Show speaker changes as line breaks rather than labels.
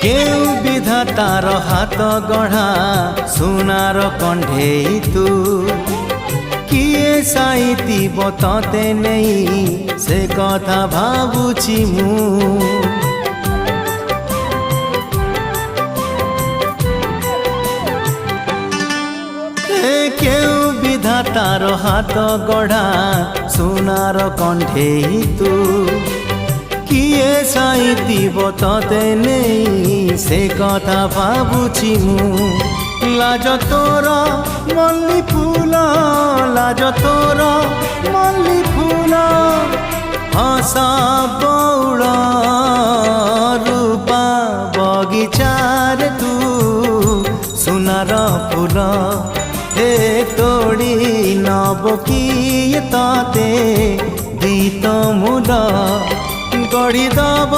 केउ विधातार हाथ गढ़ा सुनार कंढेई तू किए साइती बतते नहीं से कथा भाबुची मु केउ विधातार हाथ गढ़ा सुनार कंढेई तू किए साइती बतते नहीं से कथा भाबुची मु लाज तोर मल्ली फूल लाज तोर मल्ली फूल हस बौड़ रूपा बगीचार तू सुनार फूल हे तोड़ी नब किए तते गीत मूल गढ़ी दब